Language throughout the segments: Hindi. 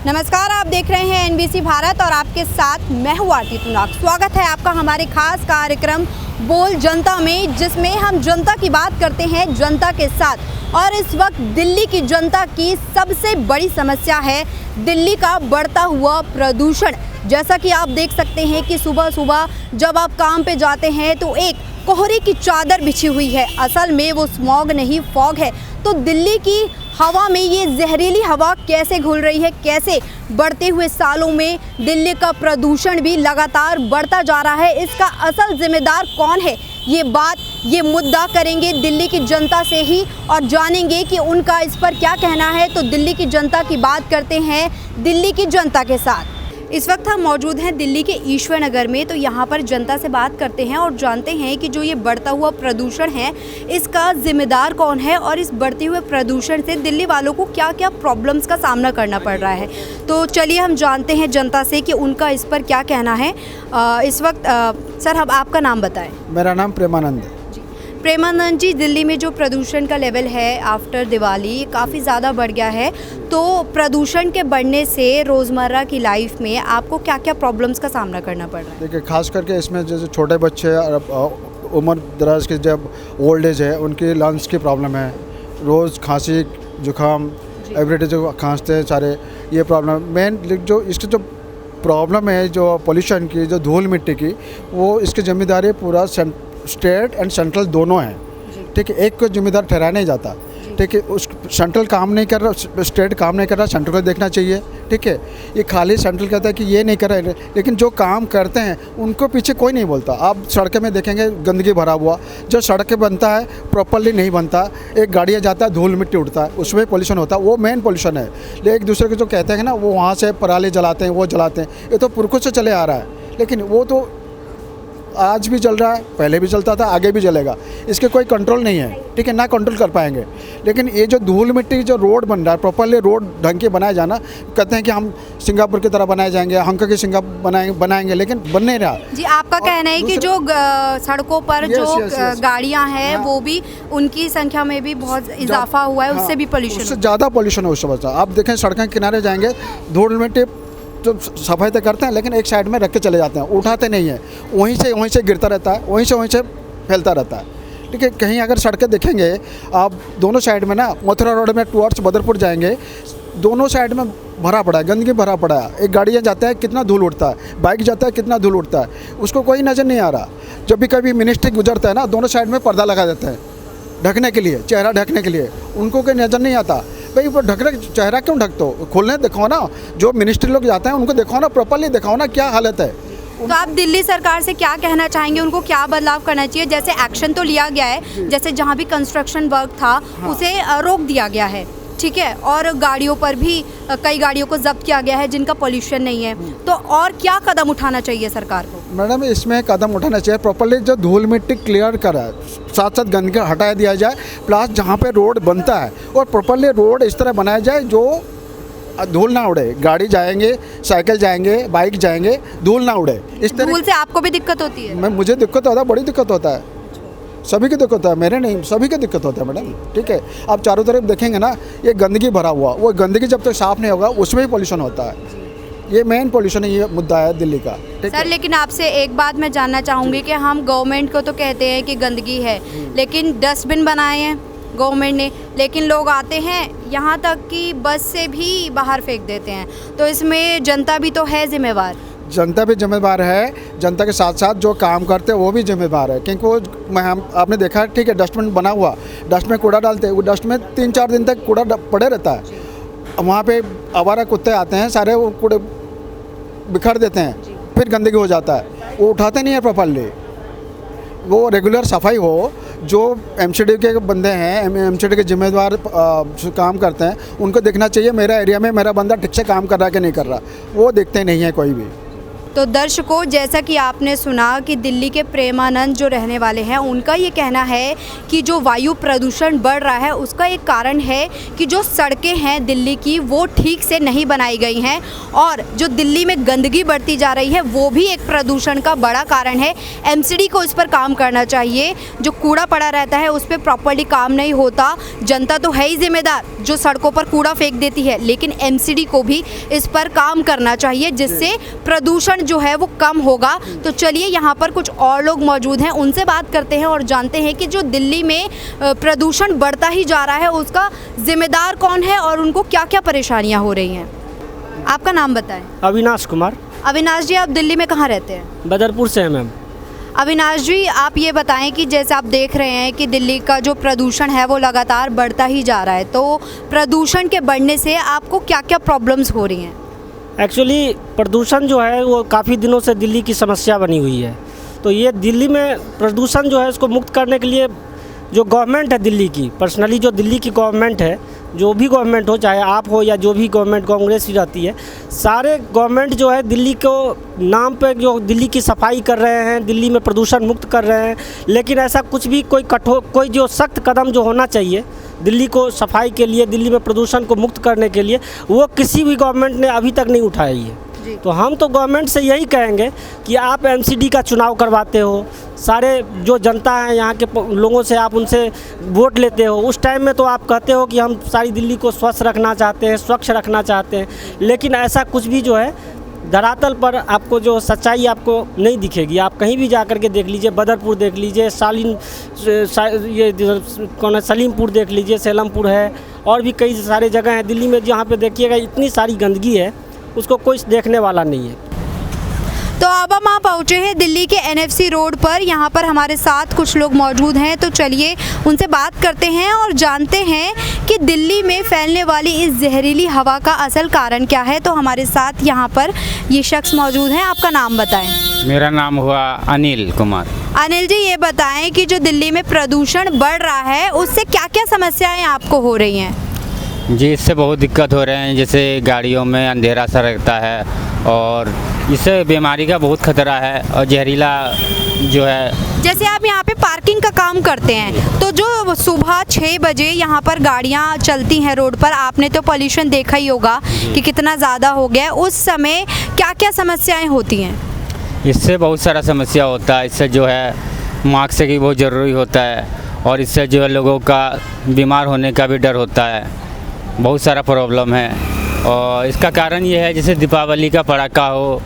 नमस्कार, आप देख रहे हैं एनबीसी भारत और आपके साथ मैं हूँ आरती तुनाक। स्वागत है आपका हमारे खास कार्यक्रम बोल जनता में, जिसमें हम जनता की बात करते हैं जनता के साथ। और इस वक्त दिल्ली की जनता की सबसे बड़ी समस्या है दिल्ली का बढ़ता हुआ प्रदूषण। जैसा कि आप देख सकते हैं कि सुबह सुबह जब आप काम पे जाते हैं तो एक कोहरे की चादर बिछी हुई है। असल में वो स्मॉग नहीं, फॉग है। तो दिल्ली की हवा में ये जहरीली हवा कैसे घुल रही है, कैसे बढ़ते हुए सालों में दिल्ली का प्रदूषण भी लगातार बढ़ता जा रहा है, इसका असल जिम्मेदार कौन है, ये मुद्दा करेंगे दिल्ली की जनता से ही और जानेंगे कि उनका इस पर क्या कहना है। तो दिल्ली की जनता की बात करते हैं दिल्ली की जनता के साथ। इस वक्त हम मौजूद हैं दिल्ली के ईश्वर नगर में। तो यहाँ पर जनता से बात करते हैं और जानते हैं कि जो ये बढ़ता हुआ प्रदूषण है इसका जिम्मेदार कौन है और इस बढ़ते हुए प्रदूषण से दिल्ली वालों को क्या क्या प्रॉब्लम्स का सामना करना पड़ रहा है। तो चलिए हम जानते हैं जनता से कि उनका इस पर क्या कहना है। इस वक्त सर, हम आपका नाम बताएं। मेरा नाम प्रेमानंद है। प्रेमानंद जी, दिल्ली में जो प्रदूषण का लेवल है आफ्टर दिवाली काफ़ी ज़्यादा बढ़ गया है। तो प्रदूषण के बढ़ने से रोज़मर्रा की लाइफ में आपको क्या क्या प्रॉब्लम्स का सामना करना पड़ रहा है? देखिए, खास करके इसमें जैसे छोटे बच्चे और उम्र दराज के जब ओल्ड एज है उनकी लंग्स की प्रॉब्लम है। रोज़ खांसी जुकाम एवरीडे जो खांसते हैं सारे, ये प्रॉब्लम मेन जो इसकी जो प्रॉब्लम है जो पोल्यूशन की, जो धूल मिट्टी की, वो इसकी जिम्मेदारी पूरा स्टेट एंड सेंट्रल दोनों हैं। ठीक है, एक को जिम्मेदार ठहराया नहीं जाता। ठीक है, उस सेंट्रल काम नहीं कर रहा, स्टेट काम नहीं कर रहा, सेंट्रल को देखना चाहिए। ठीक है, ये खाली सेंट्रल कहता है कि ये नहीं कर रहा है, लेकिन जो काम करते हैं उनको पीछे कोई नहीं बोलता। आप सड़क में देखेंगे गंदगी भरा हुआ, जो सड़क बनता है प्रॉपरली नहीं बनता, एक गाड़ियाँ जाता है धूल मिट्टी उड़ता है, उसमें पोल्यूशन होता है, वो मेन पोल्यूशन है। लेकिन एक दूसरे को जो कहते हैं ना, वो वहाँ से पराली जलाते हैं, वो जलाते हैं, ये तो पुरखों से चले आ रहा है। लेकिन वो तो आज भी चल रहा है, पहले भी चलता था, आगे भी चलेगा। इसके कोई कंट्रोल नहीं है। ठीक है, ना कंट्रोल कर पाएंगे। लेकिन ये जो धूल मिट्टी जो रोड बन रहा है, प्रॉपरली रोड ढंग के बनाया जाना, कहते हैं कि हम सिंगापुर की तरह बनाए जाएंगे, हांगकांग की सिंगापुर बनाएंगे, लेकिन बन नहीं रहा। जी, आपका कहना है कि जो सड़कों पर जो गाड़ियां हैं वो भी, उनकी संख्या में भी बहुत इजाफा हुआ है, उससे भी पोल्यूशन, उससे ज़्यादा पोल्यूशन है। उससे बचा, आप देखें सड़क के किनारे जाएंगे, धूल मिट्टी जो सफाई तो करते हैं लेकिन एक साइड में रख के चले जाते हैं, उठाते नहीं हैं, वहीं से गिरता रहता है, वहीं से फैलता रहता है। ठीक है, कहीं अगर सड़कें देखेंगे आप दोनों साइड में ना, मथुरा रोड में टुवर्ड्स बदरपुर जाएंगे, दोनों साइड में भरा पड़ा है, गंदगी भरा पड़ा है। एक गाड़ियाँ जाता है कितना धूल उड़ता है, बाइक जाता है कितना धूल उड़ता है, उसको कोई नज़र नहीं आ रहा। जब भी कभी मिनिस्ट्री गुजरता है ना, दोनों साइड में पर्दा लगा देते हैं ढकने के लिए, चेहरा ढकने के लिए, उनको कोई नज़र नहीं आता। भाई वो ढक रहे, चेहरा क्यों ढकते हो? खोलने दिखाओ ना, जो मिनिस्ट्री लोग जाते हैं उनको दिखाओ ना, प्रॉपरली दिखाओ ना क्या हालत है। तो आप दिल्ली सरकार से क्या कहना चाहेंगे, उनको क्या बदलाव करना चाहिए? जैसे एक्शन तो लिया गया है, जैसे जहाँ भी कंस्ट्रक्शन वर्क था उसे रोक दिया गया है, ठीक है, और गाड़ियों पर भी कई गाड़ियों को जब्त किया गया है जिनका पोल्यूशन नहीं है। तो और क्या कदम उठाना चाहिए सरकार को? मैडम, इसमें कदम उठाना चाहिए, प्रॉपरली जो धूल मिट्टी क्लियर करा, साथ साथ गंदगी हटा दिया जाए, प्लस जहाँ पे रोड बनता है और प्रॉपरली रोड इस तरह बनाया जाए जो धूल ना उड़े। गाड़ी जाएंगे, साइकिल जाएंगे, बाइक जाएंगे, धूल ना उड़े। इस तरह धूल से आपको भी दिक्कत होती है? मुझे दिक्कत होता है, बड़ी दिक्कत होता है, सभी की दिक्कत होता है, मेरे नहीं, सभी की दिक्कत होता है मैडम। ठीक है, आप चारों तरफ देखेंगे ना, ये गंदगी भरा हुआ, वो गंदगी जब तक साफ़ नहीं होगा उसमें ही पोल्यूशन होता है। ये मेन पोल्यूशन है, ये मुद्दा है दिल्ली का। सर, लेकिन आपसे एक बात मैं जानना चाहूँगी कि हम गवर्नमेंट को तो कहते हैं कि गंदगी है, लेकिन डस्टबिन बनाए हैं गवर्नमेंट ने, लेकिन लोग आते हैं यहाँ तक कि बस से भी बाहर फेंक देते हैं। तो इसमें जनता भी तो है जिम्मेवार? जनता भी जिम्मेदार है, जनता के साथ साथ जो काम करते हैं वो भी जिम्मेदार है, क्योंकि वो आपने देखा है, ठीक है, डस्टबिन बना हुआ, डस्ट में कूड़ा डालते हैं, वो डस्ट में 3-4 दिन तक कूड़ा पड़े रहता है। वहाँ पे आवारा कुत्ते आते हैं, सारे वो कूड़े बिखर देते हैं, फिर गंदगी हो जाता है, वो उठाते नहीं है प्रॉपरली। वो रेगुलर सफाई हो, जो एमसीडी के बंदे हैं, एमसीडी के जिम्मेदार काम करते हैं, उनको देखना चाहिए मेरा एरिया में मेरा बंदा ठीक से काम कर रहा है कि नहीं कर रहा, वो देखते नहीं है कोई भी। तो दर्शकों, जैसा कि आपने सुना कि दिल्ली के प्रेमानंद जो रहने वाले हैं, उनका ये कहना है कि जो वायु प्रदूषण बढ़ रहा है उसका एक कारण है कि जो सड़कें हैं दिल्ली की वो ठीक से नहीं बनाई गई हैं, और जो दिल्ली में गंदगी बढ़ती जा रही है वो भी एक प्रदूषण का बड़ा कारण है। एमसीडी को इस पर काम करना चाहिए। जो कूड़ा पड़ा रहता है उस पर प्रॉपर्ली काम नहीं होता। जनता तो है ही जिम्मेदार जो सड़कों पर कूड़ा फेंक देती है, लेकिन एमसीडी को भी इस पर काम करना चाहिए जिससे प्रदूषण जो है वो कम होगा। तो चलिए यहाँ पर कुछ और लोग मौजूद हैं, उनसे बात करते हैं और जानते हैं कि जो दिल्ली में प्रदूषण बढ़ता ही जा रहा है उसका जिम्मेदार कौन है और उनको क्या क्या परेशानियाँ हो रही हैं। आपका नाम बताएं। अविनाश कुमार। अविनाश जी, आप दिल्ली में कहाँ रहते हैं? बदरपुर से हैं मैम। अविनाश जी, आप ये बताएं कि जैसे आप देख रहे हैं कि दिल्ली का जो प्रदूषण है वो लगातार बढ़ता ही जा रहा है, तो प्रदूषण के बढ़ने से आपको क्या क्या प्रॉब्लम्स हो रही हैं? एक्चुअली प्रदूषण जो है वो काफ़ी दिनों से दिल्ली की समस्या बनी हुई है। तो ये दिल्ली में प्रदूषण जो है इसको मुक्त करने के लिए जो गवर्नमेंट है दिल्ली की, पर्सनली जो दिल्ली की गवर्नमेंट है, जो भी गवर्नमेंट हो, चाहे आप हो या जो भी गवर्नमेंट कांग्रेस ही रहती है, सारे गवर्नमेंट जो है दिल्ली को नाम पे जो दिल्ली की सफाई कर रहे हैं, दिल्ली में प्रदूषण मुक्त कर रहे हैं, लेकिन ऐसा कुछ भी कोई जो सख्त कदम जो होना चाहिए दिल्ली को सफाई के लिए, दिल्ली में प्रदूषण को मुक्त करने के लिए, वो किसी भी गवर्नमेंट ने अभी तक नहीं उठाई है। तो हम तो गवर्नमेंट से यही कहेंगे कि आप एमसीडी का चुनाव करवाते हो, सारे जो जनता है यहाँ के लोगों से आप उनसे वोट लेते हो, उस टाइम में तो आप कहते हो कि हम सारी दिल्ली को स्वस्थ रखना चाहते हैं, स्वच्छ रखना चाहते हैं, लेकिन ऐसा कुछ भी जो है धरातल पर आपको जो सच्चाई आपको नहीं दिखेगी। आप कहीं भी जा कर के देख लीजिए, बदरपुर देख लीजिए, सलीमपुर देख लीजिए, सेलमपुर है, और भी कई सारे जगह हैं दिल्ली में जहाँ पे देखिएगा इतनी सारी गंदगी है, उसको कोई देखने वाला नहीं है। तो अब हम यहाँ पहुँचे हैं दिल्ली के एनएफसी रोड पर। यहाँ पर हमारे साथ कुछ लोग मौजूद हैं, तो चलिए उनसे बात करते हैं और जानते हैं कि दिल्ली में फैलने वाली इस जहरीली हवा का असल कारण क्या है। तो हमारे साथ यहाँ पर ये शख्स मौजूद हैं। आपका नाम बताएं। मेरा नाम हुआ अनिल कुमार। अनिल जी, ये बताएं कि जो दिल्ली में प्रदूषण बढ़ रहा है उससे क्या क्या समस्याएँ आपको हो रही हैं? जी, इससे बहुत दिक्कत हो रहे हैं। जैसे गाड़ियों में अंधेरा सा रहता है और इससे बीमारी का बहुत खतरा है, और जहरीला जो है, जैसे आप यहाँ पे पार्किंग का काम करते हैं, तो जो सुबह 6 बजे यहाँ पर गाड़ियाँ चलती हैं रोड पर, आपने तो पॉल्यूशन देखा ही होगा कि कितना ज़्यादा हो गया है, उस समय क्या क्या समस्याएं होती हैं? इससे बहुत सारा समस्या होता है। इससे जो है मास्क की बहुत ज़रूरी होता है, और इससे जो है लोगों का बीमार होने का भी डर होता है। बहुत सारा प्रॉब्लम है, और इसका कारण ये है जैसे दीपावली का पटाखा हो,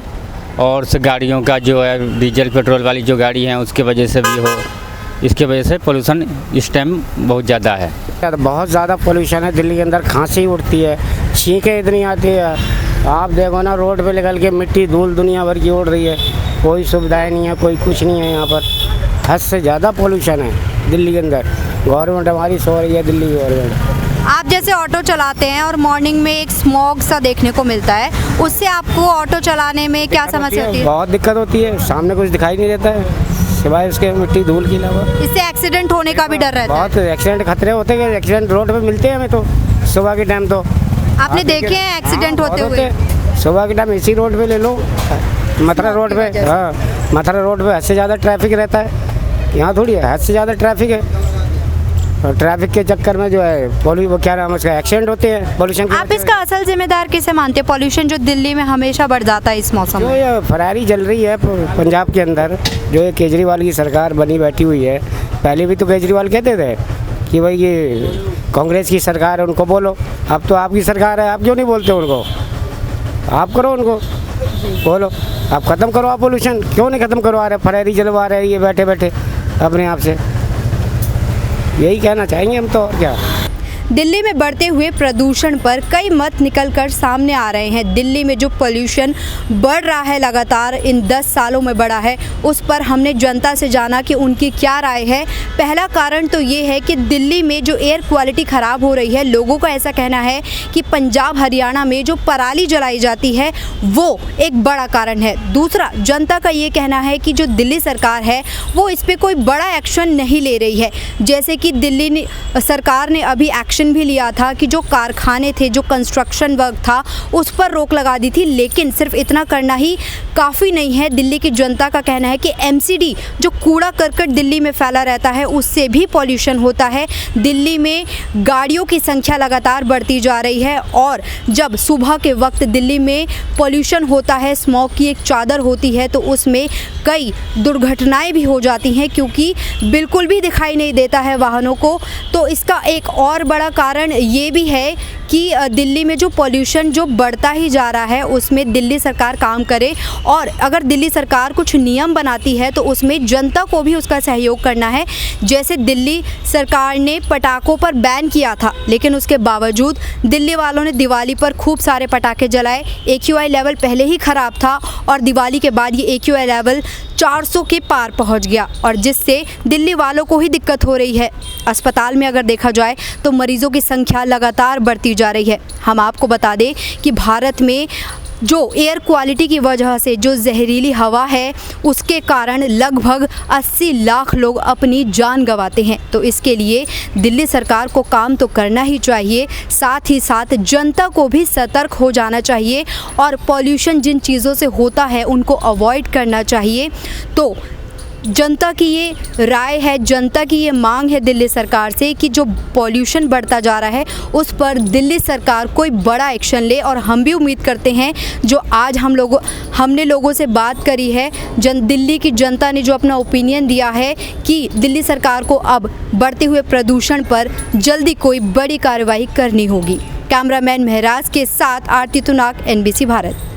और से गाड़ियों का जो है डीजल पेट्रोल वाली जो गाड़ी हैं उसके वजह से भी हो, इसके वजह से पोल्यूशन इस टाइम बहुत ज़्यादा है। बहुत ज़्यादा पोल्यूशन है दिल्ली के अंदर। खांसी उठती है, छींकें इतनी आती है, आप देखो ना रोड पे निकल के मिट्टी धूल दुनिया भर की उड़ रही है, कोई सुविधाएं नहीं है, कोई कुछ नहीं है यहाँ पर। हद से ज़्यादा पोल्यूशन है दिल्ली के अंदर। गवर्नमेंट हमारी सो रही है, दिल्ली गवर्नमेंट। आप जैसे ऑटो चलाते हैं और मॉर्निंग में एक स्मॉग सा देखने को मिलता है, उससे आपको ऑटो चलाने में क्या समस्या होती है? बहुत दिक्कत होती है, सामने कुछ दिखाई नहीं देता है सिवाय उसके मिट्टी धूल के अलावा। इससे एक्सीडेंट होने का भी डर रहता है। बहुत एक्सीडेंट खतरे होते हैं, एक्सीडेंट रोड पे मिलते हैं हमें तो सुबह के टाइम। तो आपने देखे हैं एक्सीडेंट होते हुए? सुबह के टाइम इसी रोड पे ले लो, मथुरा रोड पे। हाँ, मथुरा रोड पे हद से ज़्यादा ट्रैफिक रहता है, यहाँ थोड़ी है, हद से ज़्यादा ट्रैफिक है, और ट्रैफिक के चक्कर में जो है क्या नाम उसका एक्सीडेंट होते हैं पॉल्यूशन के। आप इसका असल जिम्मेदार किसे मानते हैं, पॉल्यूशन जो दिल्ली में हमेशा बढ़ जाता है इस मौसम जो में? ये फरारी चल रही है पंजाब के अंदर, जो ये केजरीवाल की सरकार बनी बैठी हुई है। पहले भी तो केजरीवाल कहते थे कि भाई ये कांग्रेस की सरकार है, उनको बोलो। अब तो आपकी सरकार है, आप क्यों नहीं बोलते उनको? आप करो, उनको बोलो, आप ख़त्म करो आप पोल्यूशन। क्यों नहीं ख़त्म करवा रहे? फरारी चलवा रहे ये बैठे बैठे अपने आप से। यही कहना चाहेंगे हम तो, और क्या। दिल्ली में बढ़ते हुए प्रदूषण पर कई मत निकलकर सामने आ रहे हैं। दिल्ली में जो पोल्यूशन बढ़ रहा है लगातार, इन 10 सालों में बढ़ा है, उस पर हमने जनता से जाना कि उनकी क्या राय है। पहला कारण तो ये है कि दिल्ली में जो एयर क्वालिटी ख़राब हो रही है, लोगों का ऐसा कहना है कि पंजाब हरियाणा में जो पराली जलाई जाती है वो एक बड़ा कारण है। दूसरा, जनता का ये कहना है कि जो दिल्ली सरकार है वो इस पर कोई बड़ा एक्शन नहीं ले रही है। जैसे कि दिल्ली सरकार ने अभी एक्शन एक्शन भी लिया था कि जो कारखाने थे, जो कंस्ट्रक्शन वर्क था, उस पर रोक लगा दी थी। लेकिन सिर्फ इतना करना ही काफ़ी नहीं है। दिल्ली की जनता का कहना है कि एमसीडी, जो कूड़ा करकट दिल्ली में फैला रहता है, उससे भी पॉल्यूशन होता है। दिल्ली में गाड़ियों की संख्या लगातार बढ़ती जा रही है और जब सुबह के वक्त दिल्ली में पॉल्यूशन होता है, स्मॉग की एक चादर होती है, तो उसमें कई दुर्घटनाएं भी हो जाती हैं क्योंकि बिल्कुल भी दिखाई नहीं देता है वाहनों को। तो इसका एक और बड़ा कारण ये भी है कि दिल्ली में जो पॉल्यूशन जो बढ़ता ही जा रहा है, उसमें दिल्ली सरकार काम करे और अगर दिल्ली सरकार कुछ नियम बनाती है तो उसमें जनता को भी उसका सहयोग करना है। जैसे दिल्ली सरकार ने पटाखों पर बैन किया था, लेकिन उसके बावजूद दिल्ली वालों ने दिवाली पर खूब सारे पटाखे जलाए। AQI लेवल पहले ही ख़राब था और दिवाली के बाद ये AQI लेवल 400 के पार पहुंच गया और जिससे दिल्ली वालों को ही दिक्कत हो रही है। अस्पताल में अगर देखा जाए तो मरीज़ों की संख्या लगातार बढ़ती जा रही है। हम आपको बता दें कि भारत में जो एयर क्वालिटी की वजह से जो जहरीली हवा है, उसके कारण लगभग 80 लाख लोग अपनी जान गंवाते हैं। तो इसके लिए दिल्ली सरकार को काम तो करना ही चाहिए, साथ ही साथ जनता को भी सतर्क हो जाना चाहिए और पॉल्यूशन जिन चीज़ों से होता है उनको अवॉइड करना चाहिए। तो जनता की ये राय है, जनता की ये मांग है दिल्ली सरकार से कि जो पॉल्यूशन बढ़ता जा रहा है उस पर दिल्ली सरकार कोई बड़ा एक्शन ले। और हम भी उम्मीद करते हैं जो आज हमने लोगों से बात करी है, दिल्ली की जनता ने जो अपना ओपिनियन दिया है कि दिल्ली सरकार को अब बढ़ते हुए प्रदूषण पर जल्दी कोई बड़ी कार्रवाई करनी होगी। कैमरामैन महराज के साथ आरती तुनाक, NBC भारत।